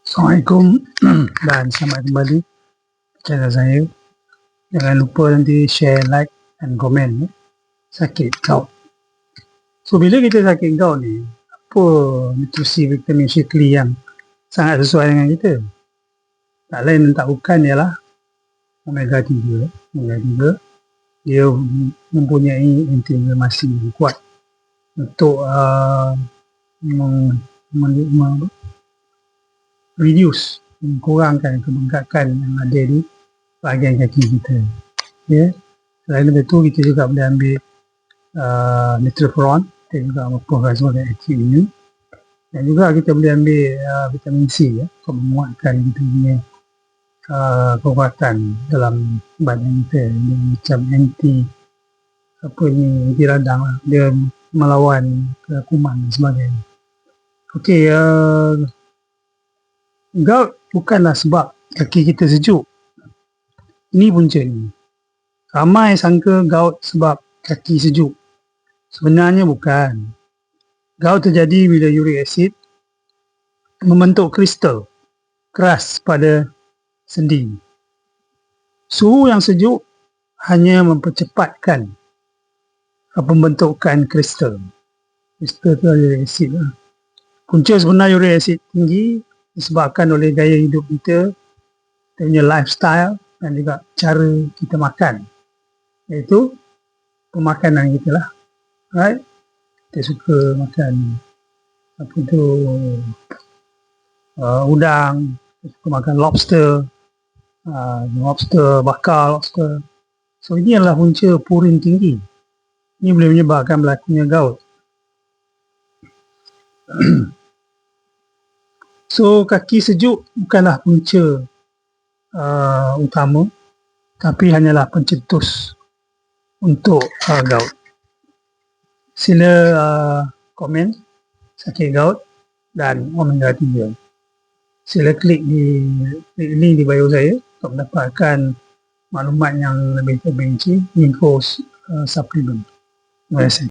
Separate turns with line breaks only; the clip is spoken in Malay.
Assalamualaikum dan selamat kembali ke channel saya. Jangan lupa nanti share, like dan komen. Sakit gout. So bila kita sakit gout ni, apa nutrisi vitamin Shikli yang sangat sesuai dengan kita? Tak lain tak bukan ialah omega 3. Omega 3 dia mempunyai anti-inflamasi yang kuat untuk reduce, mengurangkan kebengkakan yang ada di bahagian kaki kita. Ya. Selain daripada itu, kita juga boleh ambil nitrofuran, kita juga merupakan sebagai anti-immune, dan juga kita boleh ambil vitamin C, ya, untuk menguatkan kita punya kekuatan dalam badan kita. Dia macam anti radang lah. Dia melawan kuman dan sebagainya. Okey, gout bukanlah sebab kaki kita sejuk. Ini puncanya. Ramai sangka gout sebab kaki sejuk. Sebenarnya bukan. Gout terjadi bila uric acid membentuk kristal keras pada sendi. Suhu yang sejuk hanya mempercepatkan pembentukan kristal. Kristal itu uric acid lah. Punca sebenar uric acid tinggi disebabkan oleh gaya hidup kita, kita punya lifestyle dan juga cara kita makan, iaitu pemakanan kita lah. Right? Kita suka makan udang, kita suka makan lobster bakar lobster. So ini adalah punca purin tinggi. Ini boleh menyebabkan berlakunya gout. So kaki sejuk bukanlah punca utama, tapi hanyalah pencetus untuk gout. Sila komen sakit gout dan omega 3. Sila klik di link di bio saya untuk mendapatkan maklumat yang lebih terperinci, info suplemen. Terima kasih.